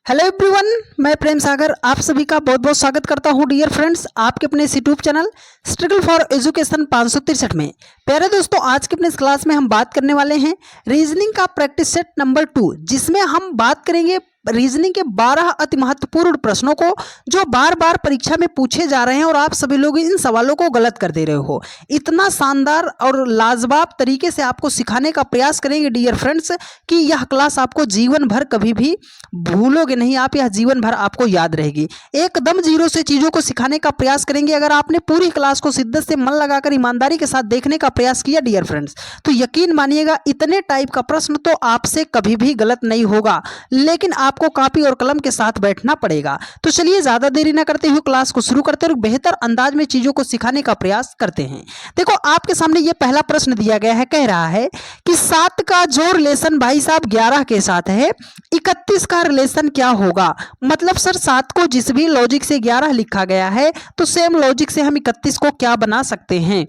Hello everyone, मैं प्रेम सागर आप सभी का बहुत बहुत स्वागत करता हूं डियर फ्रेंड्स आपके अपने इस YouTube channel struggle for education 563 में। प्यारे दोस्तों, आज के अपने इस क्लास में हम बात करने वाले हैं रीजनिंग का प्रैक्टिस सेट नंबर 2, जिसमें हम बात करेंगे रीजनिंग के 12 अति महत्वपूर्ण प्रश्नों को जो बार बार परीक्षा में पूछे जा रहे हैं और आप सभी लोग इन सवालों को गलत कर दे रहे हो। इतना शानदार और लाजवाब तरीके से आपको सिखाने का प्रयास करेंगे डियर फ्रेंड्स कि यह क्लास आपको जीवन भर कभी भी भूलोगे नहीं आप, यह जीवन भर आपको याद रहेगी। एकदम जीरो से चीज़ों को सिखाने का प्रयास करेंगे। अगर आपने पूरी क्लास को शिद्दत से मन लगाकर ईमानदारी के साथ देखने का प्रयास किया डियर फ्रेंड्स, तो यकीन मानिएगा इतने टाइप का प्रश्न तो आपसे कभी भी गलत नहीं होगा, लेकिन आपको कॉपी और कलम के साथ बैठना पड़ेगा। तो चलिए ज़्यादा देरी ना करते हुए क्लास को शुरू करते और बेहतर अंदाज में चीज़ों को सिखाने का प्रयास करते हैं। देखो, आपके सामने ये पहला प्रश्न दिया गया है, कह रहा है कि 7 का जो रिलेशन भाई साहब 11 के साथ है, 31 का रिलेशन क्या होगा। मतलब सर 7 को जिस भी लॉजिक से 11 लिखा गया है, तो सेम लॉजिक से हम 31 को क्या बना सकते हैं।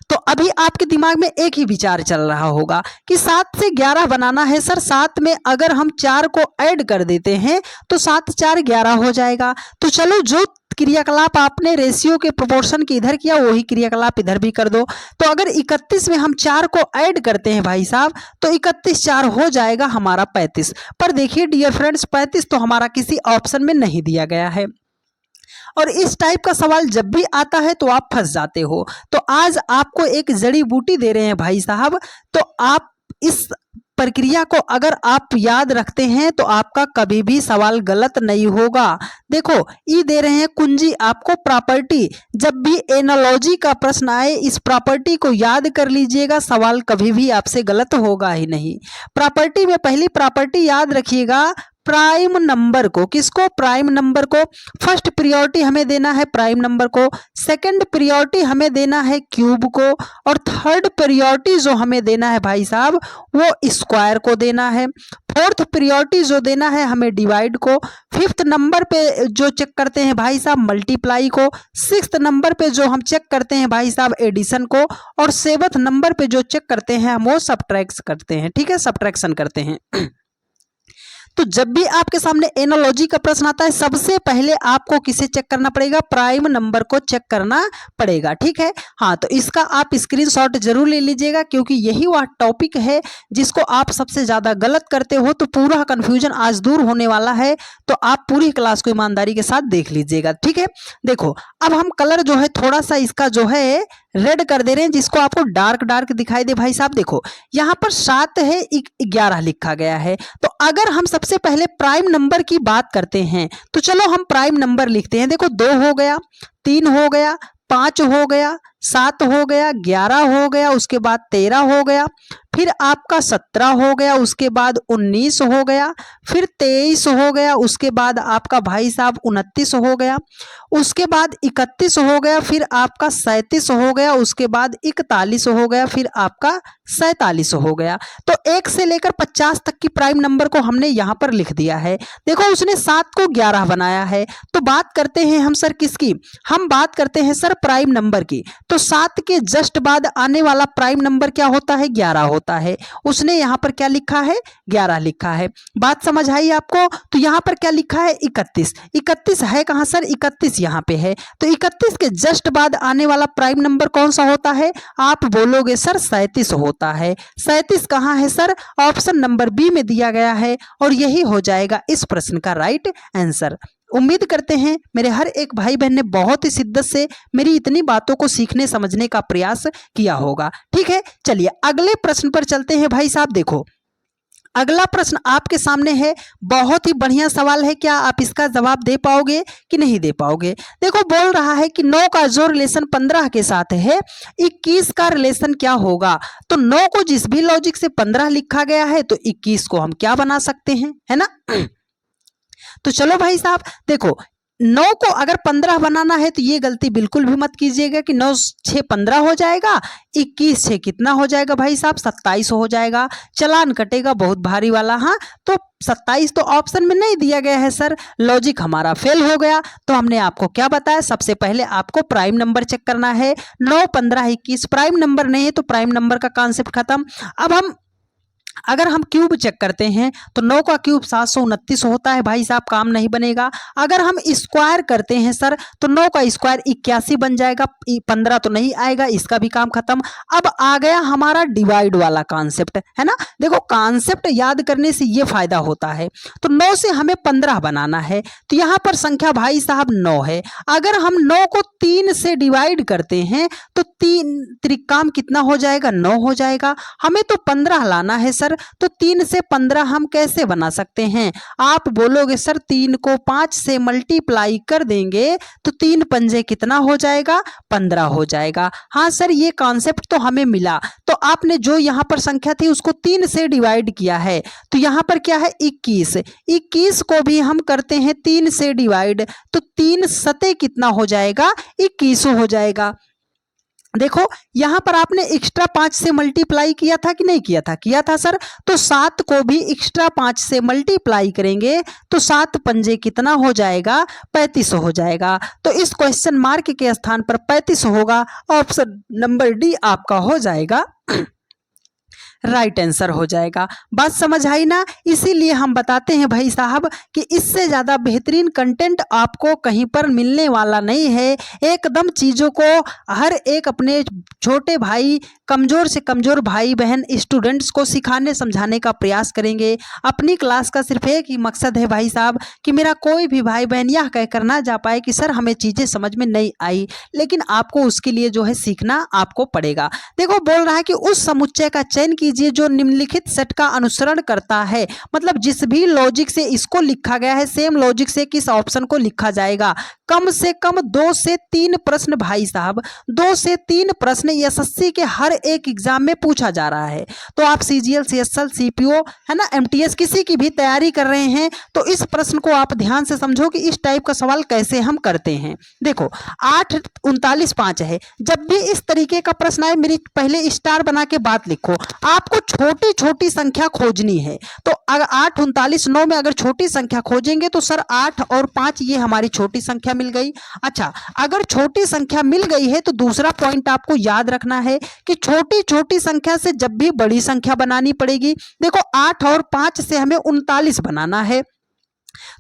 तो अभी आपके दिमाग में एक ही विचार चल रहा होगा कि 7 से 11 बनाना है सर, 7 में अगर हम 4 को ऐड कर देते हैं तो 7 4 11 हो जाएगा। तो चलो, जो क्रियाकलाप आपने रेशियो के प्रोपोर्शन की इधर किया वही क्रियाकलाप इधर भी कर दो। तो अगर 31 में हम 4 को ऐड करते हैं भाई साहब, तो 31 4 हो जाएगा हमारा 35। पर देखिए डियर फ्रेंड्स, 35 तो हमारा किसी ऑप्शन में नहीं दिया गया है और इस टाइप का सवाल जब भी आता है तो आप फंस जाते हो। तो आज आपको एक जड़ी बूटी दे रहे हैं भाई साहब, तो आप इस प्रक्रिया को अगर आप याद रखते हैं तो आपका कभी भी सवाल गलत नहीं होगा। देखो, ये दे रहे हैं कुंजी आपको प्रॉपर्टी। जब भी एनालॉजी का प्रश्न आए, इस प्रॉपर्टी को याद कर लीजिएगा, सवाल कभी भी आपसे गलत होगा ही नहीं। प्रॉपर्टी में पहली प्रॉपर्टी याद रखिएगा, प्राइम नंबर को। किसको? प्राइम नंबर को। फर्स्ट प्रायोरिटी हमें देना है प्राइम नंबर को, सेकंड प्रायोरिटी हमें देना है क्यूब को, और थर्ड प्रायोरिटी जो हमें देना है भाई साहब वो स्क्वायर को देना है। फोर्थ प्रायोरिटी जो देना है हमें डिवाइड को। फिफ्थ नंबर पे जो चेक करते हैं भाई साहब मल्टीप्लाई को। सिक्स्थ नंबर पे जो हम चेक करते हैं भाई साहब एडिशन को, और सेवंथ नंबर पे जो चेक करते हैं हम वो सब्ट्रैक्ट करते हैं। ठीक है, सब्ट्रैक्शन करते हैं। तो जब भी आपके सामने एनालॉजी का प्रश्न आता है, सबसे पहले आपको किसे चेक करना पड़ेगा? प्राइम नंबर को चेक करना पड़ेगा। ठीक है, हाँ, तो इसका आप स्क्रीनशॉट जरूर ले लीजिएगा, क्योंकि यही वह टॉपिक है जिसको आप सबसे ज्यादा गलत करते हो। तो पूरा कंफ्यूजन आज दूर होने वाला है, तो आप पूरी क्लास को ईमानदारी के साथ देख लीजिएगा। ठीक है, देखो अब हम कलर जो है थोड़ा सा इसका जो है रेड कर दे रहे हैं, जिसको आपको डार्क डार्क दिखाई दे। भाई साहब देखो, यहाँ पर 7 है, 11 लिखा गया है। तो अगर हम सबसे पहले प्राइम नंबर की बात करते हैं, तो चलो हम प्राइम नंबर लिखते हैं। देखो, 2 हो गया, 3 हो गया, 5 हो गया, 7 हो गया, 11 हो गया, उसके बाद 13 हो गया, फिर आपका 17 हो गया, उसके बाद 19 हो गया, फिर 23 हो गया, उसके बाद आपका भाई साहब 29 हो गया, उसके बाद 31 हो गया, फिर आपका 37 हो गया, उसके बाद 41 हो गया, फिर आपका 47 हो गया। तो 1 से लेकर 50 तक की प्राइम नंबर को हमने यहाँ पर लिख दिया है। देखो, उसने 7 को 11 बनाया है। तो बात करते हैं हम सर किसकी? हम बात करते हैं सर प्राइम नंबर की। तो 7 के जस्ट बाद आने वाला प्राइम नंबर क्या होता है? 11 होता है। उसने यहाँ पर क्या लिखा है? 11 लिखा है। बात समझ आई आपको? तो यहाँ पर क्या लिखा है? 31। 31 है कहाँ सर? 31 यहाँ पे है। तो 31 के जस्ट बाद आने वाला प्राइम नंबर कौन सा होता है? आप बोलोगे सर 37 होता है। 37 कहाँ है सर? ऑप्शन नंबर बी में दिया गया है, और यही हो जाएगा इस प्रश्न का राइट आंसर। उम्मीद करते हैं मेरे हर एक भाई बहन ने बहुत ही शिद्दत से मेरी इतनी बातों को सीखने समझने का प्रयास किया होगा। ठीक है, चलिए अगले प्रश्न पर चलते हैं भाई साहब। देखो, अगला प्रश्न आपके सामने है, बहुत ही बढ़िया सवाल है। क्या आप इसका जवाब दे पाओगे कि नहीं दे पाओगे? देखो, बोल रहा है कि 9 का जो रिलेशन 15 के साथ है, 21 का रिलेशन क्या होगा। तो 9 को जिस भी लॉजिक से 15 लिखा गया है, तो 21 को हम क्या बना सकते हैं, है ना। तो चलो भाई साहब देखो, 9 को अगर 15 बनाना है तो ये गलती बिल्कुल भी मत कीजिएगा कि 9 6 15 हो जाएगा, 21 से कितना हो जाएगा भाई साहब? 27 हो जाएगा। चलान कटेगा बहुत भारी वाला। हाँ, तो 27 तो ऑप्शन में नहीं दिया गया है सर, लॉजिक हमारा फेल हो गया। तो हमने आपको क्या बताया? सबसे पहले आपको प्राइम नंबर चेक करना है। 9 15 21 प्राइम नंबर नहीं है, तो प्राइम नंबर का कॉन्सेप्ट खत्म। अब हम अगर हम क्यूब चेक करते हैं तो 9 का क्यूब 729 होता है भाई साहब, काम नहीं बनेगा। अगर हम स्क्वायर करते हैं सर तो 9 का स्क्वायर 81 बन जाएगा, 15 तो नहीं आएगा, इसका भी काम खत्म। अब आ गया हमारा डिवाइड वाला कॉन्सेप्ट, है ना। देखो कॉन्सेप्ट याद करने से ये फायदा होता है। तो 9 से हमें 15 बनाना है, तो यहाँ पर संख्या भाई साहब 9 है। अगर हम 9 को 3 से डिवाइड करते हैं तो 3 त्रिकाम कितना हो जाएगा, 9 हो जाएगा। हमें तो 15 लाना है सर, तो 3 से 15 हम कैसे बना सकते हैं। आप बोलोगे सर 3 को 5 से मल्टीप्लाई कर देंगे तो 3 पंजे कितना हो जाएगा, 15 हो जाएगा। हाँ सर ये कॉन्सेप्ट तो हमें मिला। तो आपने जो यहाँ पर संख्या थी उसको 3 से डिवाइड किया है, तो यहाँ पर क्या है 21। 21 को भी हम करते हैं 3 से डिवाइड, तो 3 सते कितना हो जाएगा, 21 हो जाएगा। देखो यहाँ पर आपने एक्स्ट्रा 5 से मल्टीप्लाई किया था कि नहीं किया था, किया था सर। तो 7 को भी एक्स्ट्रा 5 से मल्टीप्लाई करेंगे तो 7 पंजे कितना हो जाएगा, 35 हो जाएगा। तो इस क्वेश्चन मार्क के स्थान पर 35 होगा। ऑप्शन नंबर डी आपका हो जाएगा राइट आंसर हो जाएगा। बात समझ आई ना। इसीलिए हम बताते हैं भाई साहब कि इससे ज़्यादा बेहतरीन कंटेंट आपको कहीं पर मिलने वाला नहीं है। एकदम चीज़ों को हर एक अपने छोटे भाई, कमज़ोर से कमज़ोर भाई बहन स्टूडेंट्स को सिखाने समझाने का प्रयास करेंगे। अपनी क्लास का सिर्फ एक ही मकसद है भाई साहब कि मेरा कोई भी भाई बहन यह कह कर ना जा पाए कि सर हमें चीज़ें समझ में नहीं आई, लेकिन आपको उसके लिए जो है सीखना आपको पड़ेगा। देखो बोल रहा है कि उस समुच्चय का चयन कीजिए जो निम्नलिखित सेट का अनुसरण करता है। मतलब जिस भी लॉजिक से इसको लिखा गया है सेम लॉजिक से किस ऑप्शन को लिखा जाएगा। कम से कम 2 से 3 प्रश्न भाई साहब, 2 से 3 प्रश्न एसएससी के हर एक एग्जाम में पूछा जा रहा है। तो आप सीजीएल, सीएसएल, सीपीओ है ना, एमटीएस किसी की भी तैयारी कर रहे हैं तो इस प्रश्न को आप ध्यान से समझो कि इस टाइप का सवाल कैसे हम करते हैं। देखो 8 39 5 है। जब भी इस तरीके का प्रश्न आए मेरी पहले स्टार बना के बात लिखो। आपको छोटी छोटी संख्या खोजनी है। तो अगर 8 39 9 में अगर छोटी संख्या खोजेंगे तो सर 8 और 5 ये हमारी छोटी संख्या मिल गई। अच्छा अगर छोटी संख्या मिल गई है तो दूसरा पॉइंट आपको याद रखना है कि छोटी छोटी संख्या से जब भी बड़ी संख्या बनानी पड़ेगी। देखो 8 और 5 से हमें 39 बनाना है,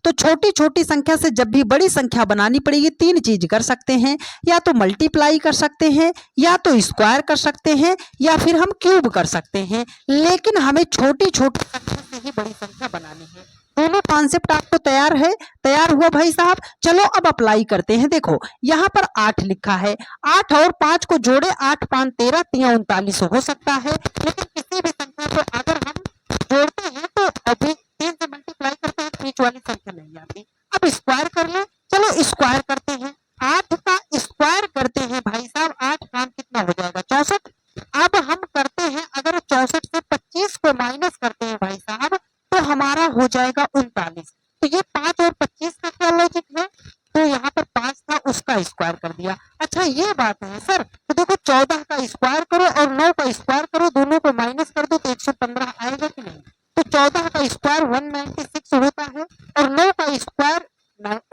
तो छोटी छोटी संख्या से जब भी बड़ी संख्या बनानी पड़ेगी 3 चीज कर सकते हैं। या तो मल्टीप्लाई कर सकते हैं, या तो स्क्वायर कर सकते हैं, या फिर हम क्यूब कर सकते हैं। लेकिन हमें छोटी छोटी संख्या से ही बड़ी संख्या बनानी है। दोनों कॉन्सेप्ट आपको तैयार है, तैयार हुआ भाई साहब। चलो अब अप्लाई करते हैं। देखो यहाँ पर 8 लिखा है, 8 और 5 को जोड़े 8 5 13 3 39 हो सकता है। लेकिन किसी भी संख्या को अगर हम जोड़ते हैं तो अभी 3 से मल्टीप्लाई करते हैं बीच वाली संख्या नहीं आती। अब स्क्वायर कर ले, चलो स्क्वायर करते हैं। 8 का स्क्वायर करते हैं भाई साहब, 8 5 कितना हो जाएगा 64। अब हम करते हैं अगर 64 से 25 को माइनस करते हैं भाई साहब तो हमारा हो जाएगा 39। तो ये 5 और 25 का क्या लॉजिक है, तो यहाँ पर 5 था उसका स्क्वायर कर दिया। अच्छा ये बात है सर, तो देखो 14 का स्क्वायर करो और 9 का स्क्वायर करो, दोनों को माइनस कर दो तो 115 आएगा कि नहीं। तो 14 का स्क्वायर 196 होता है और 9 का स्क्वायर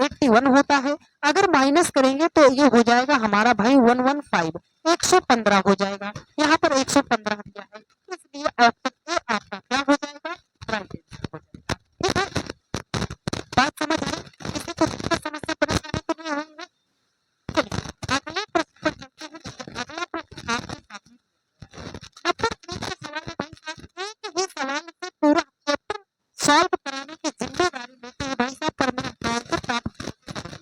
81 होता है। अगर माइनस करेंगे तो ये हो जाएगा हमारा भाई 115, 115 हो जाएगा। यहाँ पर 115 दिया है, इसलिए ऑप्शन ए आपका क्या हो जाएगा, राइट आंसर हो जाएगा। ठीक है, बात समझ आई। किसी को समस्या परेशानी तो नहीं होंगे। चलिए अगले प्रश्न पर चलते हैं। देखिए अगला प्रश्न आपके सामने नंबर 3 का सवाल है भाई साहब। एक ही सवाल से पूरा चैप्टर सॉल्व कराने की जिम्मेदारी लेते हैं भाई साहब परमानेंट आंसर प्राप्त करने।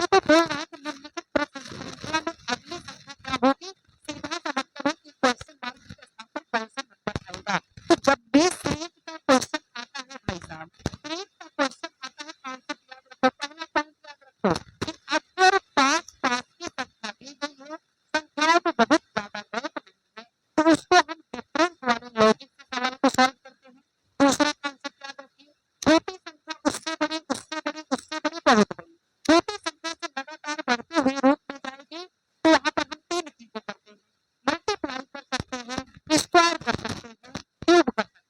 तो बोल रहा है कि निम्नलिखित प्रश्न श्रृंखला में अगली संख्या क्या होगी। सीधा सा मतलब है कि क्वेश्चन मार्क के स्थान पर कौन सा नंबर आएगा। तो जब भी सीरीज का क्वेश्चन आता है भाई साहब, सीरीज का क्वेश्चन आता है कॉन्सेप्ट याद रखो। पहला पॉइंट याद रखो कि अगर 5 5 की संख्या दी गई है, संख्याएं तो बहुत ज्यादा गलत नहीं है, तो उसको हम डिफरेंस वाले लॉजिक से सवाल को सॉल्व करते हैं। दूसरा कॉन्सेप्ट याद रखिए, छोटी संख्या उससे बड़ी उससे बड़ी उससे बड़ी बहुत बड़ी, छोटी संख्या से लगातार बढ़ते हुए रूप में जाएगी। तो यहाँ पर हम 3 चीजें करते हैं, मल्टीप्लाई कर सकते हैं, स्क्वायर कर सकते हैं, क्यूब कर सकते हैं।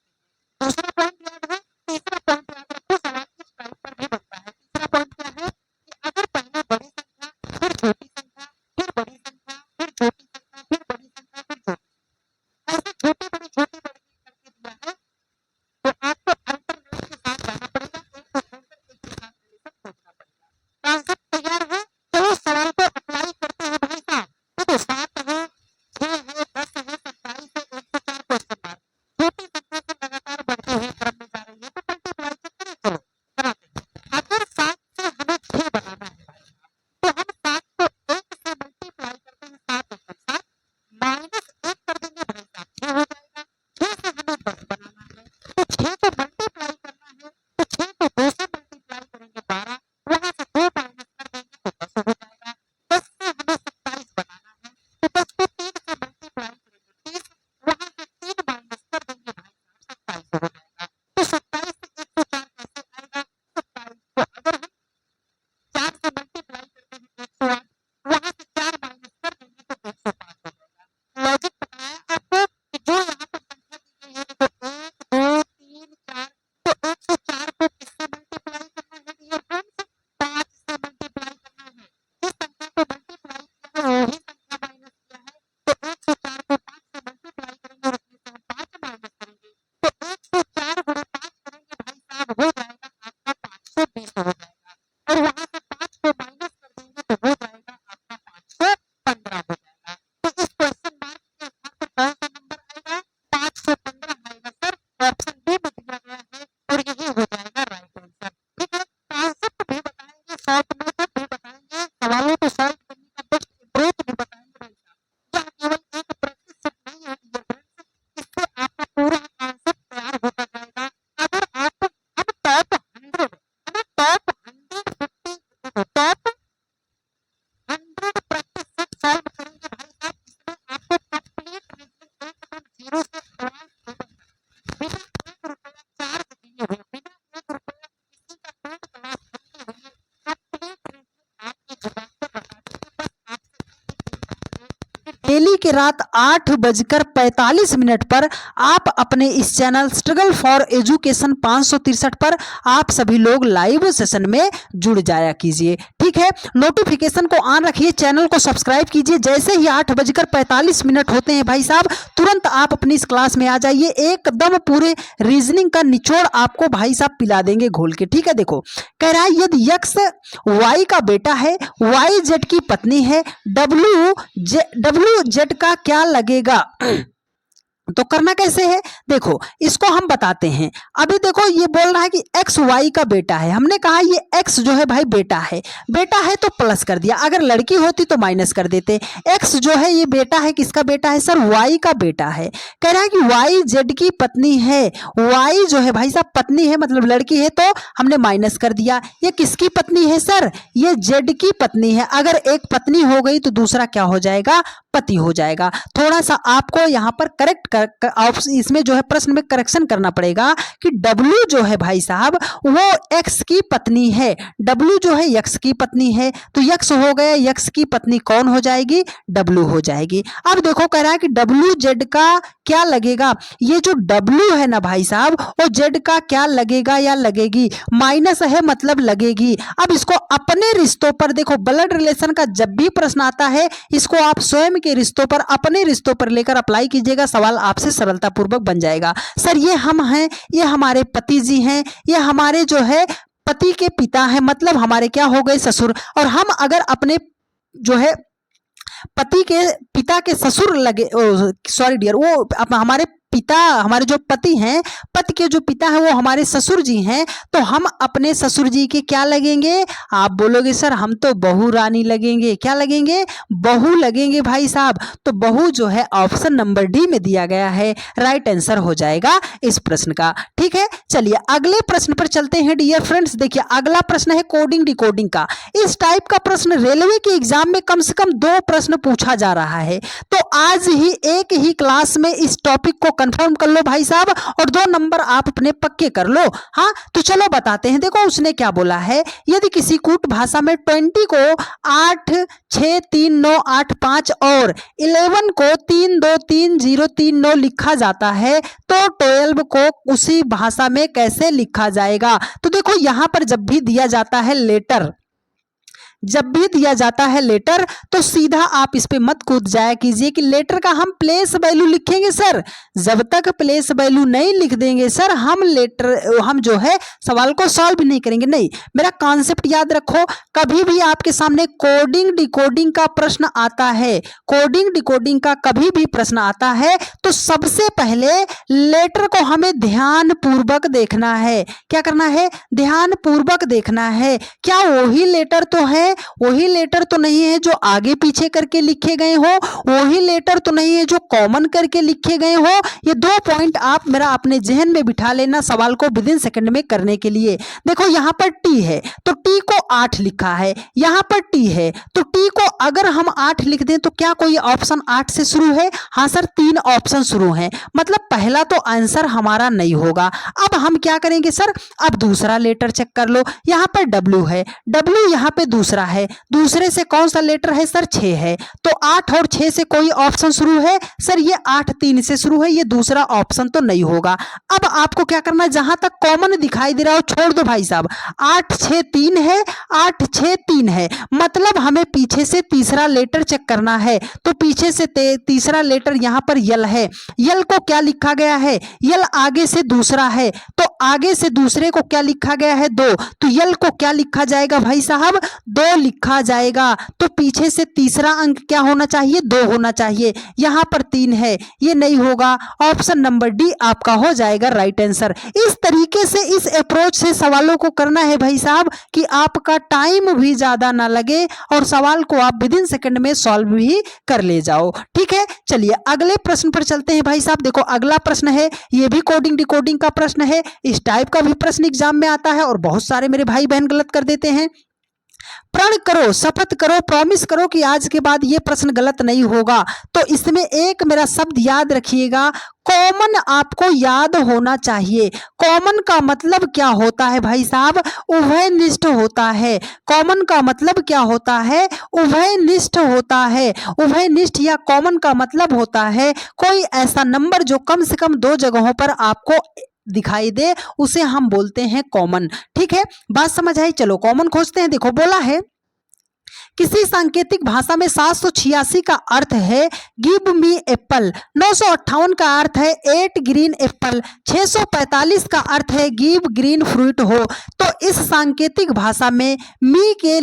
दूसरा पॉइंट याद है। तीसरा पॉइंट याद रखो, सवाल की डेली के रात 8:45 पर आप अपने इस चैनल स्ट्रगल फॉर एजुकेशन 563 पर आप सभी लोग लाइव सेशन में जुड़ जाया कीजिए। ठीक है, नोटिफिकेशन को ऑन रखिए, चैनल को सब्सक्राइब कीजिए। जैसे ही 8:45 होते हैं भाई साहब, तुरंत आप अपनी इस क्लास में आ जाइए। एकदम पूरे रीजनिंग का निचोड़ आपको भाई साहब पिला देंगे घोल के। ठीक है, देखो कह रहा है यदि यक्स वाई का बेटा है, वाई जेड की पत्नी है, डब्ल्यू जेड का क्या लगेगा। तो करना कैसे है, देखो इसको हम बताते हैं। अभी देखो ये बोल रहा है कि एक्स वाई का बेटा है, हमने कहा ये एक्स जो है भाई बेटा है तो प्लस कर दिया, अगर लड़की होती तो माइनस कर देते। एक्स जो है ये बेटा है, किसका बेटा है सर, वाई का बेटा है। कह रहा है कि वाई जेड की पत्नी है, वाई जो है भाई साहब पत्नी है मतलब लड़की है, तो हमने माइनस कर दिया। ये किसकी पत्नी है सर, ये जेड की पत्नी है। अगर एक पत्नी हो गई तो दूसरा क्या हो जाएगा, पति हो जाएगा। थोड़ा सा आपको यहाँ पर करेक्ट इसमें जो है प्रश्न में करेक्शन करना पड़ेगा कि W जो है भाई साहब वो X की पत्नी है, W जो है X की पत्नी है, तो X हो गया, X की पत्नी कौन हो जाएगी, W हो जाएगी। अब देखो कह रहा है कि WZ का क्या लगेगा, ये जो W है ना भाई साहब वो Z का क्या लगेगा या लगेगी, माइनस है मतलब लगेगी। अब इसको अपने रिश्तों पर देखो, ब्लड रिलेशन का जब भी प्रश्न आता है इसको आप स्वयं के रिश्तों पर, अपने रिश्तों पर लेकर अप्लाई कीजिएगा, सवाल आपसे सरलतापूर्वक बन जाएगा। सर ये हम हैं, ये हमारे पति जी हैं, ये हमारे जो है पति के पिता हैं, मतलब हमारे क्या हो गए ससुर, और हम अगर अपने जो है पति के पिता के ससुर लगे, सॉरी डियर, वो हमारे पिता, हमारे जो पति हैं, पति के जो पिता हैं वो हमारे ससुर जी हैं, तो हम अपने ससुर जी के क्या लगेंगे। आप बोलोगे सर हम तो बहू रानी लगेंगे, क्या लगेंगे, बहू लगेंगे भाई साहब। तो बहू जो है ऑप्शन नंबर डी में दिया गया है, राइट आंसर हो जाएगा इस प्रश्न का। ठीक है, चलिए अगले प्रश्न पर चलते हैं डियर फ्रेंड्स। देखिए अगला प्रश्न है कोडिंग डिकोडिंग का। इस टाइप का प्रश्न रेलवे के एग्जाम में कम से कम 2 प्रश्न पूछा जा रहा है, तो आज ही एक ही क्लास में इस टॉपिक को कंफर्म कर लो भाई साहब, और 2 नंबर आप अपने पक्के कर लो। हाँ तो चलो बताते हैं। देखो उसने क्या बोला है, यदि किसी कूट भाषा में 20 को 8 6 3 9 8 5 और 11 को 3 2 3 0 3 9 लिखा जाता है, तो 12 को उसी भाषा में कैसे लिखा जाएगा। तो देखो यहां पर जब भी दिया जाता है लेटर, जब भी दिया जाता है लेटर, तो सीधा आप इस पे मत कूद जाया कीजिए कि लेटर का हम प्लेस वैल्यू लिखेंगे। सर जब तक प्लेस वैल्यू नहीं लिख देंगे सर हम जो है सवाल को सॉल्व नहीं करेंगे। नहीं, मेरा कॉन्सेप्ट याद रखो, कभी भी आपके सामने कोडिंग डिकोडिंग का प्रश्न आता है, कोडिंग डिकोडिंग का कभी भी प्रश्न आता है, तो सबसे पहले लेटर को हमें ध्यान पूर्वक देखना है। क्या करना है, ध्यान पूर्वक देखना है। क्या वही लेटर तो है, वही लेटर तो नहीं है जो आगे पीछे करके लिखे गए हो, वही लेटर तो नहीं है जो कॉमन करके लिखे गए हो। ये 2 पॉइंट आप मेरा अपने जहन में बिठा लेना सवाल को विदिन सेकंड में करने के लिए। देखो यहां पर टी है तो टी को 8 लिखा है, यहां पर टी है तो टी को अगर हम 8 लिख दें तो क्या कोई ऑप्शन 8 से शुरू है, हाँ सर 3 ऑप्शन शुरू हैं, मतलब पहला तो आंसर हमारा नहीं होगा। अब हम क्या करेंगे सर, अब दूसरा लेटर चेक कर लो, यहां पर डब्ल्यू है, डब्ल्यू यहां पे दूसरा है, दूसरे से कौन सा लेटर है सर 6 है, तो 8 और 6 से कोई ऑप्शन शुरू है सर, ये 8 3 से शुरू है, ये दूसरा ऑप्शन तो नहीं होगा। अब आपको क्या करना है, जहां तक कॉमन दिखाई दे रहा हो छोड़ दो भाई साहब। 8 6 3 है, 8 6 3 है, मतलब हमें पीछे से तीसरा लेटर चेक करना है, तो पीछे से तीसरा लेटर यहां पर यल है, यल को क्या लिखा गया है, यल आगे से दूसरा है, तो आगे से दूसरे को क्या लिखा गया है 2, तो यल को क्या लिखा जाएगा भाई साहब 2 लिखा जाएगा, तो पीछे से तीसरा अंक क्या होना चाहिए 2 होना चाहिए, यहां पर 3 है, ये नहीं होगा, ऑप्शन नंबर डी आपका हो जाएगा राइट आंसर। इस तरीके से इस अप्रोच से सवालों को करना है भाई साहब कि आपका टाइम भी ज्यादा ना लगे और सवाल को आप विदिन सेकंड में सॉल्व भी कर ले जाओ। ठीक है, चलिए अगले प्रश्न पर चलते हैं भाई साहब। देखो अगला प्रश्न है, ये भी कोडिंग डिकोडिंग का प्रश्न है, इस टाइप का भी प्रश्न एग्जाम में आता है और बहुत सारे मेरे भाई बहन गलत कर देते हैं। प्रण करो, शपथ करो, प्रॉमिस करो कि आज के बाद ये प्रश्न गलत नहीं होगा। तो इसमें एक मेरा शब्द याद रखिएगा, कॉमन आपको याद होना चाहिए। कॉमन का मतलब क्या होता है भाई साहब? उभयनिष्ठ होता है। कॉमन का मतलब क्या होता है? उभयनिष्ठ होता है। उभयनिष्ठ या कॉमन का मतलब होता है कोई ऐसा नंबर जो कम से कम दो जगहों पर आपको दिखाई दे, उसे हम बोलते हैं कॉमन। ठीक है, बात समझ आई? चलो कॉमन खोजते हैं। देखो बोला है किसी सांकेतिक भाषा में 786 का अर्थ है गिव मी एप्पल, 958 का अर्थ है एट ग्रीन एप्पल, 645 का अर्थ है गिव ग्रीन फ्रूट हो। तो इस सांकेतिक भाषा में मी के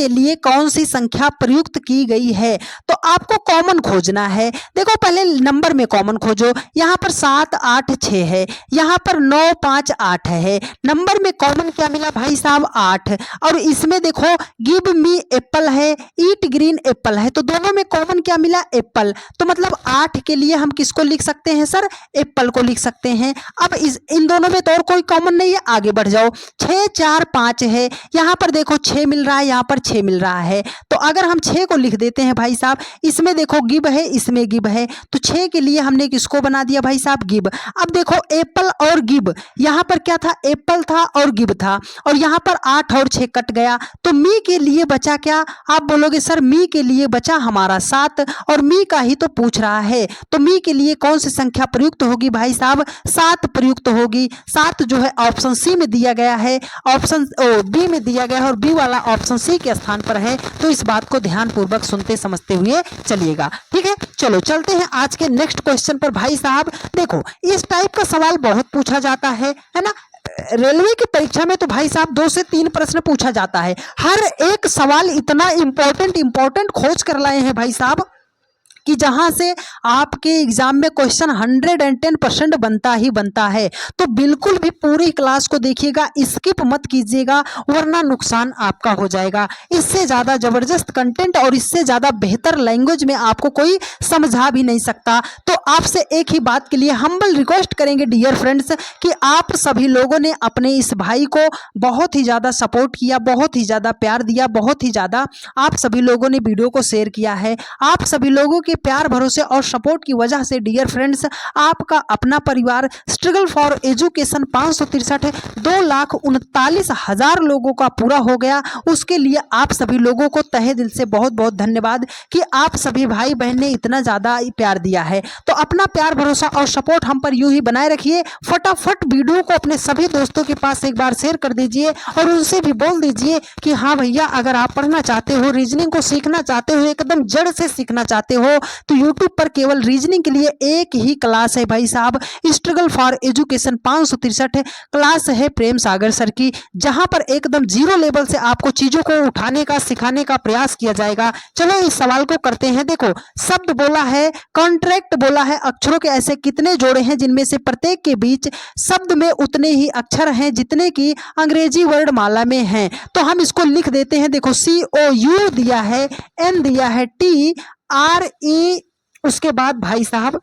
लिए कौन सी संख्या प्रयुक्त की गई है? तो आपको कॉमन खोजना है। देखो पहले नंबर में कॉमन खोजो। यहाँ पर 7 8 6 है, यहाँ पर 9 5 8 है। नंबर में कॉमन क्या मिला भाई साहब? 8। और इसमें देखो गिव मी एप्पल है, ईट ग्रीन एप्पल है, तो दोनों में कॉमन क्या मिला? एप्पल। तो मतलब 8 के लिए हम किसको लिख सकते हैं सर? एप्पल को लिख सकते हैं। अब इन दोनों में तो और कोई कॉमन नहीं है, आगे बढ़ जाओ। 6 4 5 है, यहाँ पर देखो 6 मिल रहा है, यहाँ पर 6 मिल रहा है। तो अगर हम 6 को लिख देते हैं भाई साहब, इसमें देखो गिव है, इसमें गिव है, तो 6 के लिए हमने किसको बना दिया भाई साहब? गिव। अब देखो एप्पल और गिव, यहाँ पर क्या था? एप्पल था और गिव था, और यहाँ पर 8 और 6 कट गया, तो मी के लिए बचा क्या? आप बोलोगे सर मी के लिए बचा हमारा 7, और मी का ही तो पूछ रहा है, तो मी के लिए कौन सी संख्या प्रयुक्त होगी भाई साहब? 7 प्रयुक्त होगी। 7 जो है ऑप्शन सी में दिया गया है, ऑप्शन बी में दिया गया है, और बी वाला ऑप्शन सी के स्थान पर है। तो इस बात को ध्यानपूर्वक सुनते समझते हुए चलिएगा। ठीक है, चलो चलते हैं आज के नेक्स्ट क्वेश्चन पर भाई साहब। देखो इस टाइप का सवाल बहुत पूछा जाता है ना? रेलवे की परीक्षा में तो भाई साहब 2 से 3 प्रश्न पूछा जाता है। हर एक सवाल इतना इंपॉर्टेंट खोज कर लाए हैं भाई साहब कि जहां से आपके एग्जाम में क्वेश्चन 110% बनता ही बनता है। तो बिल्कुल भी पूरी क्लास को देखिएगा, स्किप मत कीजिएगा, वरना नुकसान आपका हो जाएगा। इससे ज़्यादा ज़बरदस्त कंटेंट और इससे ज़्यादा बेहतर लैंग्वेज में आपको कोई समझा भी नहीं सकता। तो आपसे एक ही बात के लिए हम्बल रिक्वेस्ट करेंगे डियर फ्रेंड्स कि आप सभी लोगों ने अपने इस भाई को बहुत ही ज़्यादा सपोर्ट किया, बहुत ही ज़्यादा प्यार दिया, बहुत ही ज़्यादा आप सभी लोगों ने वीडियो को शेयर किया है। आप सभी लोगों के प्यार भरोसे और सपोर्ट की वजह से डियर फ्रेंड्स आपका अपना परिवार स्ट्रगल फॉर एजुकेशन 563 2,39,000 लोगों का पूरा हो गया। उसके लिए आप सभी लोगों को तहे दिल से बहुत बहुत धन्यवाद कि आप सभी भाई बहन ने इतना ज़्यादा प्यार दिया है। तो अपना प्यार भरोसा और सपोर्ट हम पर यूं ही बनाए रखिए। फटाफट वीडियो को अपने सभी दोस्तों के पास एक बार शेयर कर दीजिए और उनसे भी बोल दीजिए कि हाँ भैया, अगर आप पढ़ना चाहते हो, रीजनिंग को सीखना चाहते हो, एकदम जड़ से सीखना चाहते हो, तो YouTube पर केवल रीजनिंग के लिए एक ही क्लास है भाई साहब, स्ट्रगल फॉर एजुकेशन 563 क्लास है प्रेम सागर सर की, जहां पर एकदम जीरो लेवल से आपको चीजों को उठाने का सिखाने का प्रयास किया जाएगा। चलो इस सवाल को करते हैं। देखो शब्द बोला है, कॉन्ट्रैक्ट बोला है, अक्षरों के ऐसे कितने जोड़े हैं जिनमें से प्रत्येक के बीच शब्द में उतने ही अक्षर हैं जितने की अंग्रेजी वर्णमाला में हैं। तो हम इसको लिख देते हैं। देखो COU दिया है, N दिया है, TRE, उसके बाद भाई साहब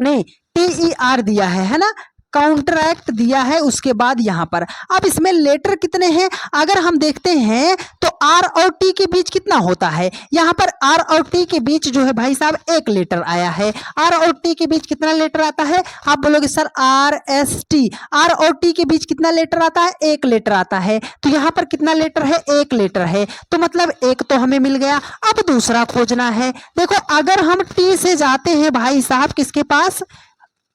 नहीं TER दिया है ना, कॉन्ट्रैक्ट दिया है। उसके बाद यहाँ पर अब इसमें लेटर कितने हैं अगर हम देखते हैं तो R और T के बीच कितना होता है? यहाँ पर R और T के बीच जो है भाई साहब एक लेटर आया है। R और T के बीच कितना लेटर आता है? आप बोलोगे सर RST। R और T के बीच कितना लेटर आता है? एक लेटर आता है। तो यहाँ पर कितना लेटर है? एक लेटर है। तो मतलब एक तो हमें मिल गया। अब दूसरा खोजना है। देखो अगर हम T से जाते हैं भाई साहब किसके पास?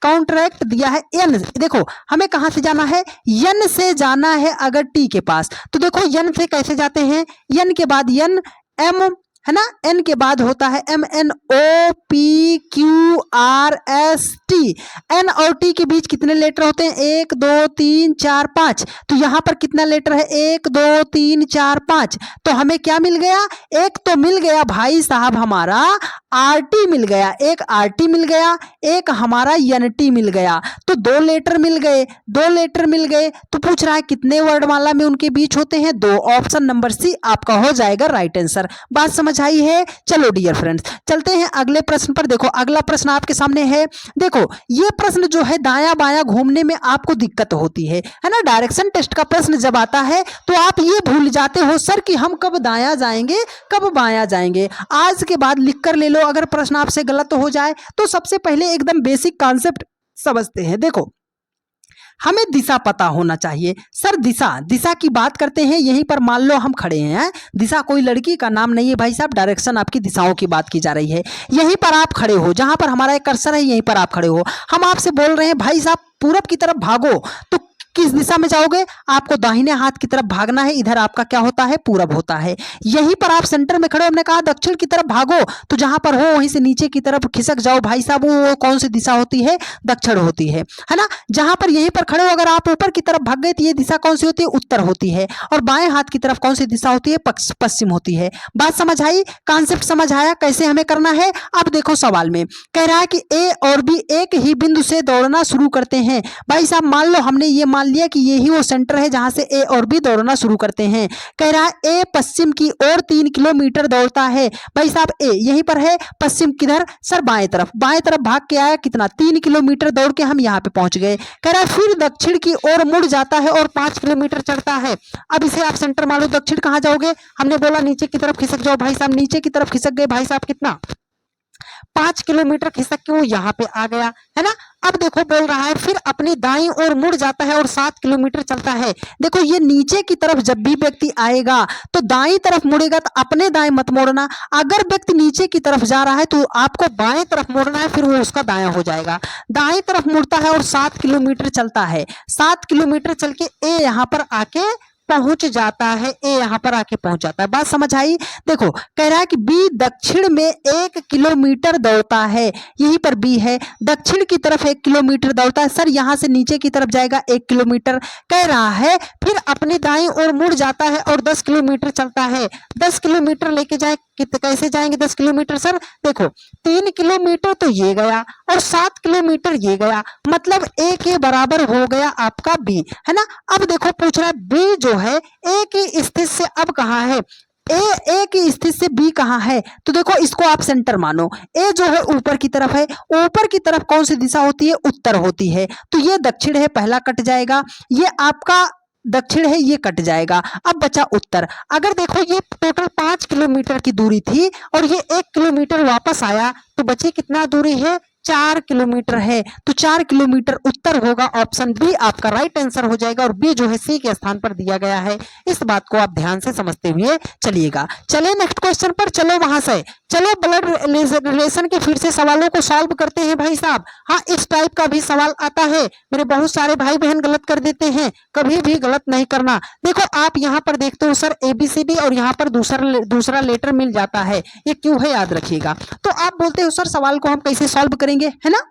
कॉन्ट्रैक्ट दिया है N। देखो हमें कहां से जाना है? N से जाना है अगर T के पास। तो देखो N से कैसे जाते हैं? N के बाद N, M है ना, N के बाद होता है MNOPQRST। N और T के बीच कितने लेटर होते हैं? 1 2 3 4 5। तो यहाँ पर कितना लेटर है? 1 2 3 4 5। तो हमें क्या मिल गया? एक तो मिल गया भाई साहब हमारा RT मिल गया, एक RT मिल गया, एक हमारा NT मिल गया। तो 2 लेटर मिल गए, 2 लेटर मिल गए। तो पूछ रहा है कितने वर्णमाला में उनके बीच होते हैं? 2। ऑप्शन नंबर C आपका हो जाएगा राइट आंसर। बात समझ समझ आई है। चलो डियर फ्रेंड्स चलते हैं अगले प्रश्न पर। देखो अगला प्रश्न आपके सामने है। देखो ये प्रश्न जो है दायां बायां घूमने में आपको दिक्कत होती है ना। डायरेक्शन टेस्ट का प्रश्न जब आता है तो आप ये भूल जाते हो सर कि हम कब दायां जाएंगे कब बायां जाएंगे। आज के बाद लिख कर ले लो, अगर प्रश्न आपसे गलत हो जाए तो सबसे पहले एकदम बेसिक कॉन्सेप्ट समझते हैं। देखो हमें दिशा पता होना चाहिए। सर दिशा दिशा की बात करते हैं, यहीं पर मान लो हम खड़े हैं। दिशा कोई लड़की का नाम नहीं है भाई साहब, डायरेक्शन आपकी दिशाओं की बात की जा रही है। यहीं पर आप खड़े हो, जहां पर हमारा एक कर्सर है यहीं पर आप खड़े हो। हम आपसे बोल रहे हैं भाई साहब पूरब की तरफ भागो, तो किस दिशा में जाओगे? आपको दाहिने हाथ की तरफ भागना है। इधर आपका क्या होता है? पूरब होता है। यहीं पर आप सेंटर में खड़े हो, हमने कहा दक्षिण की तरफ भागो, तो जहां पर हो वहीं से नीचे की तरफ खिसक जाओ भाई साहब। वो कौन सी दिशा होती है? दक्षिण होती है ना। जहां पर यहीं पर खड़े हो, अगर आप ऊपर की तरफ भाग गए तो ये दिशा कौन सी होती है? उत्तर होती है। और बाएं हाथ की तरफ कौन सी दिशा होती है? पश्चिम होती है। बात समझ आई? कॉन्सेप्ट समझ आया कैसे हमें करना है? अब देखो सवाल में कह रहा है कि ए और बी एक ही बिंदु से दौड़ना शुरू करते हैं। भाई साहब मान लो हमने ये मान लिया कि यही वो सेंटर है जहां से ए और बी दौड़ना शुरू करते हैं। कह रहा है ए पश्चिम की ओर 3 किलोमीटर दौड़ता है। भाई साहब ए यहीं पर है, पश्चिम किधर? सर बाएं तरफ भाग के आया, कितना? 3 किलोमीटर दौड़ के हम यहाँ पे पहुंच गए। कह रहा है फिर दक्षिण की ओर मुड़ जाता है और 5 किलोमीटर चढ़ता है। अब इसे आप सेंटर मान लो, दक्षिण कहाँ जाओगे? हमने बोला नीचे की तरफ खिसक जाओ भाई साहब, नीचे की तरफ खिसक गए भाई साहब, कितना? 5 किलोमीटर खिसक के वो यहाँ पे आ गया है ना। अब देखो बोल रहा है फिर अपनी दाईं ओर मुड़ जाता है और 7 किलोमीटर चलता है। देखो ये नीचे की तरफ जब भी व्यक्ति आएगा तो दाईं तरफ मुड़ेगा, तो अपने दाएं मत मोड़ना। अगर व्यक्ति नीचे की तरफ जा रहा है तो आपको बाएं तरफ मोड़ना है, फिर वो उसका दायां हो जाएगा। दाएं तरफ मुड़ता है और 7 किलोमीटर चलता है। 7 किलोमीटर चल के ए यहाँ पर आके पहुंच जाता है। ए यहां पर आके पहुंच जाता है। बात समझ आई? देखो कह रहा है कि बी दक्षिण में 1 किलोमीटर दौड़ता है। यहीं पर बी है, दक्षिण की तरफ 1 किलोमीटर दौड़ता है। सर यहां से नीचे की तरफ जाएगा 1 किलोमीटर। कह रहा है फिर अपनी दाईं ओर मुड़ जाता है और 10 किलोमीटर चलता है। 10 किलोमीटर लेके जाए, कैसे जाएंगे 10 किलोमीटर? सर देखो 3 किलोमीटर तो ये गया और 7 किलोमीटर ये गया, मतलब ए के बराबर हो गया आपका बी, है ना। अब देखो पूछ रहा है बी जो है ए की स्थिति से अब कहाँ है? ए की स्थिति से बी कहाँ है? तो देखो इसको आप सेंटर मानो। ए जो है ऊपर की तरफ है, ऊपर की तरफ कौन सी दिशा होती है? उत्तर होती है। तो ये दक्षिण है, पहला कट जाएगा। ये आपका दक्षिण है, ये कट जाएगा। अब बचा उत्तर। अगर देखो ये टोटल 5 किलोमीटर की दूरी थी और ये 1 किलोमीटर वापस आया, तो बची कितना दूरी है? 4 किलोमीटर है। तो 4 किलोमीटर उत्तर होगा। ऑप्शन बी आपका राइट आंसर हो जाएगा। और बी जो है सी के स्थान पर दिया गया है। इस बात को आप ध्यान से समझते हुए चलिएगा। चले नेक्स्ट क्वेश्चन पर। चलो वहां से चलो ब्लड रिलेशन के फिर से सवालों को सॉल्व करते हैं भाई साहब। हाँ इस टाइप का भी सवाल आता है। मेरे बहुत सारे भाई बहन गलत कर देते हैं, कभी भी गलत नहीं करना। देखो आप यहाँ पर देखते हो सर ABCD और यहाँ पर दूसरा लेटर मिल जाता है, ये क्यों है याद रखिएगा। तो आप बोलते हो सर सवाल को हम कैसे सॉल्व करेंगे, है ना।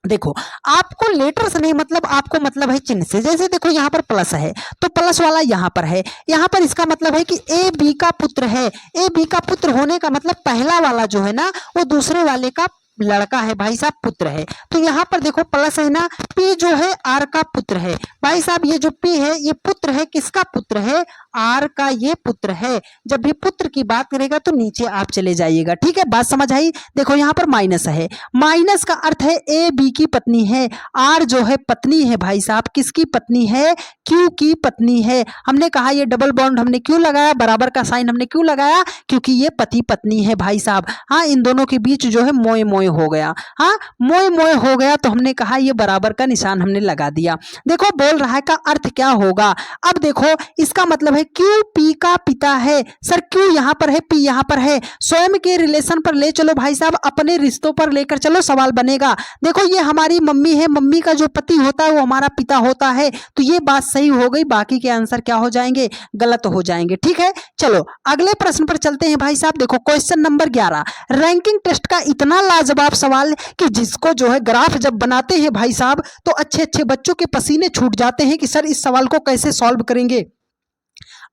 देखो आपको लेटर से नहीं मतलब, आपको मतलब है चिन्ह से। जैसे देखो यहाँ पर प्लस है तो प्लस वाला यहाँ पर है, यहाँ पर इसका मतलब है कि ए बी का पुत्र है। ए बी का पुत्र होने का मतलब पहला वाला जो है ना वो दूसरे वाले का लड़का है भाई साहब, पुत्र है। तो यहाँ पर देखो प्लस है ना, पी जो है आर का पुत्र है भाई साहब। ये जो पी है ये पुत्र है, किसका पुत्र है? आर का ये पुत्र है। जब भी पुत्र की बात करेगा तो नीचे आप चले जाइएगा, ठीक है। बात समझ आई? देखो यहाँ पर माइनस है, माइनस का अर्थ है ए बी की पत्नी है। आर जो है पत्नी है भाई साहब, किसकी पत्नी है? क्यू की पत्नी है। हमने कहा ये डबल बॉन्ड हमने क्यों लगाया, बराबर का साइन हमने क्यों लगाया? क्योंकि ये पति पत्नी है भाई साहब। हाँ इन दोनों के बीच जो है मोए मोए हो गया। हाँ मोए मोए हो गया तो हमने कहा ये बराबर का निशान हमने लगा दिया। देखो बोल रहा है का अर्थ क्या होगा। अब देखो इसका मतलब है क्यू पी का पिता है। सर क्यू यहाँ पर है, पी यहाँ पर है। स्वयं के रिलेशन पर ले चलो भाई साहब, अपने रिश्तों पर लेकर चलो, सवाल बनेगा। देखो ये हमारी मम्मी है, मम्मी का जो पति होता है वो हमारा पिता होता है। तो ये बात सही हो गई, बाकी के आंसर क्या हो जाएंगे? गलत हो जाएंगे, ठीक है। चलो अगले प्रश्न पर चलते हैं भाई साहब। देखो क्वेश्चन नंबर 11, रैंकिंग टेस्ट का इतना लाजवाब सवाल कि जिसको जो है ग्राफ जब बनाते हैं भाई साहब तो अच्छे अच्छे बच्चों के पसीने छूट जाते हैं कि सर इस सवाल को कैसे सॉल्व करेंगे।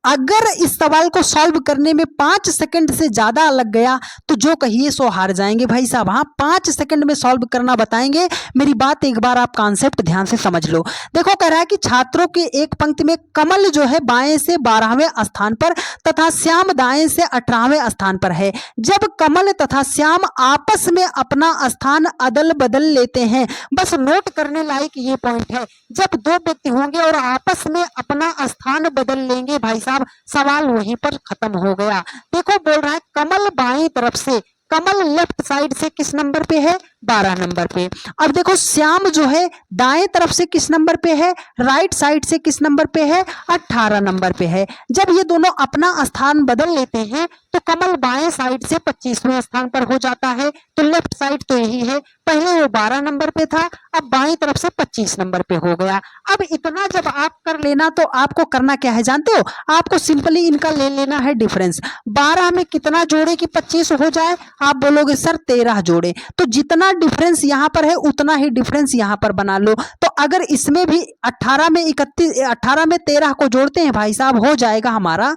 अगर इस सवाल को सॉल्व करने में 5 सेकंड से ज्यादा लग गया तो जो कहिए सो हार जाएंगे भाई साहब। हाँ, 5 सेकंड में सॉल्व करना बताएंगे। मेरी बात एक बार आप कॉन्सेप्ट ध्यान से समझ लो। देखो कह रहा है कि छात्रों के एक पंक्ति में कमल जो है बाएं से 12वें स्थान पर तथा श्याम दाएं से 18वें स्थान पर है। जब कमल तथा श्याम आपस में अपना स्थान अदल बदल लेते हैं, बस नोट करने लायक ये पॉइंट है, जब दो व्यक्ति होंगे और आपस में अपना स्थान बदल लेंगे भाई साहब, सवाल वहीं पर खत्म हो गया। देखो बोल रहा है कमल बाएं तरफ से, कमल लेफ्ट साइड से किस नंबर पे है? 12 नंबर पे। अब देखो श्याम जो है दाएं तरफ से किस नंबर पे है? राइट साइड से किस नंबर पे है? 18 नंबर पे है। जब ये दोनों अपना स्थान बदल लेते हैं तो कमल बाएं साइड से 25वें स्थान पर हो जाता है। तो लेफ्ट साइड तो यही है, पहले वो 12 नंबर पे था, अब बाएं तरफ से 25 नंबर पे हो गया। अब इतना जब आप कर लेना तो आपको करना क्या है जानते हो? आपको सिंपली इनका ले लेना है डिफरेंस। 12 में कितना जोड़े कि 25 हो जाए? आप बोलोगे सर 13 जोड़े, तो जितना डिफरेंस यहाँ पर है उतना ही डिफरेंस यहाँ पर बना लो। तो अगर इसमें भी 18 में 13 को जोड़ते हैं भाई साहब, हो जाएगा हमारा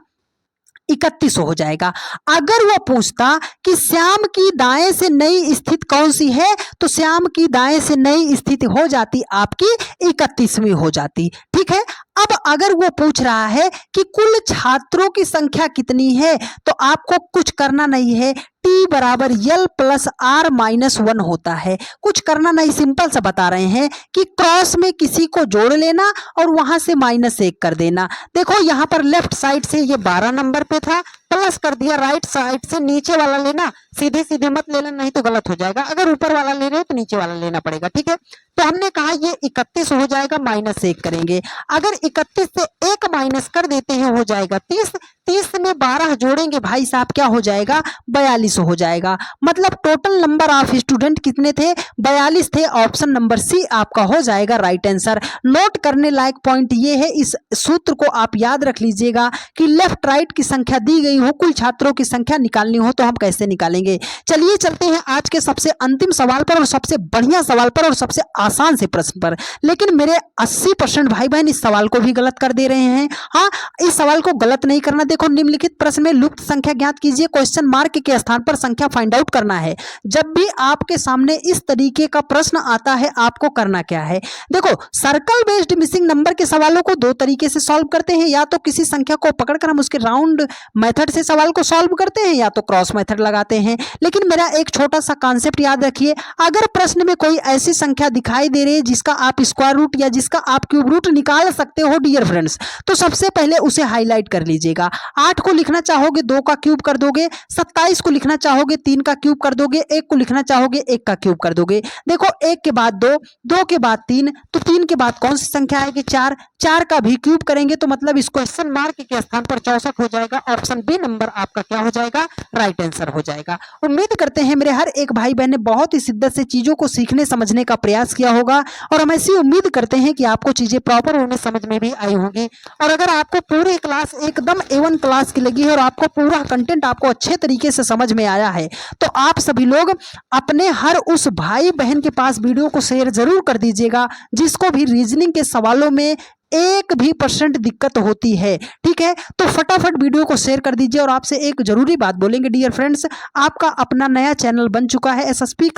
31 हो जाएगा। अगर वो पूछता कि श्याम की दाएं से नई स्थिति कौन सी है, तो श्याम की दाएं से नई स्थिति हो जाती आपकी 31वीं हो जाती। ठीक है। अब अगर वो पूछ रहा है कि कुल छात्रों की संख्या कितनी है, तो आपको कुछ करना नहीं है, T बराबर L प्लस R माइनस 1 होता है। कुछ करना नहीं, सिंपल सा बता रहे हैं कि क्रॉस में किसी को जोड़ लेना और वहां से -1 कर देना। देखो यहाँ पर लेफ्ट साइड से ये 12 नंबर पे था, प्लस कर दिया, राइट साइड से नीचे वाला लेना, सीधे सीधे मत लेना नहीं तो गलत हो जाएगा। अगर ऊपर वाला ले रहे हो तो नीचे वाला लेना पड़ेगा। ठीक है। तो हमने कहा ये 31 हो जाएगा, -1 करेंगे। अगर 31 से 1 माइनस कर देते हैं हो जाएगा 30। 30 में 12 जोड़ेंगे भाई साहब, क्या हो जाएगा? 42 हो जाएगा। मतलब टोटल नंबर ऑफ स्टूडेंट कितने थे? 42 थे। ऑप्शन नंबर सी आपका हो जाएगा राइट आंसर। नोट करने लायक पॉइंट ये है, इस सूत्र को आप याद रख लीजिएगा कि लेफ्ट राइट की संख्या दी गई हो, कुल छात्रों की संख्या निकालनी हो तो हम कैसे निकालेंगे। चलिए चलते हैं आज के सबसे अंतिम सवाल पर, और सबसे बढ़िया सवाल पर, और सबसे आसान से प्रश्न पर। लेकिन मेरे 80% भाई बहन इस सवाल को भी गलत कर दे रहे हैं। हाँ, इस सवाल को गलत नहीं करना। देखो निम्नलिखित प्रश्न में लुप्त संख्या ज्ञात कीजिए, क्वेश्चन मार्क के स्थान पर संख्या फाइंड आउट करना है। जब भी आपके सामने इस तरीके का प्रश्न आता है आपको करना क्या है? देखो सर्कल बेस्ड मिसिंग नंबर के सवालों को दो तरीके से सॉल्व करते हैं, या तो किसी संख्या को पकड़कर हम उसके राउंड मेथड से सवाल को सॉल्व करते हैं, या तो क्रॉस मेथड लगाते हैं। लेकिन मेरा एक छोटा सा कॉन्सेप्ट याद रखिए, अगर प्रश्न में कोई ऐसी संख्या दिखाई दे रही है जिसका आप स्क्वायर रूट या जिसका आप क्यूब रूट निकाल सकते हो डियर फ्रेंड्स, तो सबसे पहले उसे हाईलाइट कर लीजिएगा। 8 को लिखना चाहोगे 2 का क्यूब कर दोगे, 27 को लिखना चाहोगे 3 का क्यूब कर दोगे, 1 को लिखना चाहोगे 1 का क्यूब कर दोगे। देखो 1 के बाद 2, 2 के बाद 3, तो 3 के बाद कौन सी संख्या आएगी? 4, 4 का भी क्यूब करेंगे तो मतलब इस क्वेश्चन मार्क के स्थान पर 64 हो जाएगा। ऑप्शन बी नंबर आपका क्या हो जाएगा? राइट आंसर हो जाएगा। उम्मीद करते हैं मेरे हर एक भाई बहन ने बहुत ही शिद्दत से चीजों को सीखने समझने का प्रयास किया होगा, और हम ऐसी उम्मीद करते हैं कि आपको चीजें प्रॉपर होने समझ में भी आई होंगी। और अगर आपको पूरी क्लास एकदम A1 क्लास की लगी है और आपको पूरा कंटेंट आपको अच्छे तरीके से समझ में आया है, तो आप सभी लोग अपने हर उस भाई बहन के पास वीडियो को शेयर जरूर कर दीजिएगा जिसको भी रीजनिंग के सवालों में 1% दिक्कत होती है। ठीक है, तो फटाफट वीडियो को शेयर कर दीजिए। और आपसे एक जरूरी बात बोलेंगे डियर फ्रेंड्स, आपका अपना नया चैनल बन चुका है एसएसपी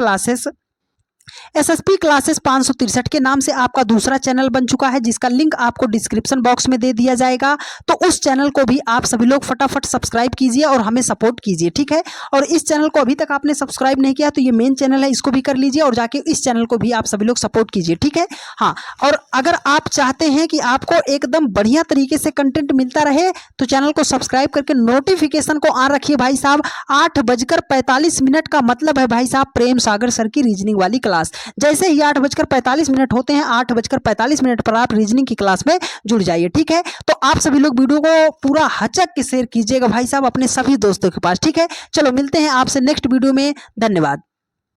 क्लासेस 563 के नाम से आपका दूसरा चैनल बन चुका है, जिसका लिंक आपको डिस्क्रिप्शन बॉक्स में दे दिया जाएगा। तो उस चैनल को भी आप सभी लोग फटाफट सब्सक्राइब कीजिए और हमें सपोर्ट कीजिए। ठीक है, और इस चैनल को अभी तक आपने सब्सक्राइब नहीं किया तो ये मेन चैनल है, इसको भी कर लीजिए और जाके इस चैनल को भी आप सभी लोग सपोर्ट कीजिए। ठीक है, हाँ, और अगर आप चाहते हैं कि आपको एकदम बढ़िया तरीके से कंटेंट मिलता रहे तो चैनल को सब्सक्राइब करके नोटिफिकेशन को ऑन रखिए भाई साहब। 8:45 का मतलब है भाई साहब प्रेम सागर सर की रीजनिंग वाली क्लास। जैसे ही 8:45 होते हैं, 8:45 पर आप रीजनिंग की क्लास में जुड़ जाइए। ठीक है, तो आप सभी लोग वीडियो को पूरा हचक के शेयर कीजिएगा भाई साहब अपने सभी दोस्तों के पास। ठीक है, चलो मिलते हैं आपसे नेक्स्ट वीडियो में। धन्यवाद।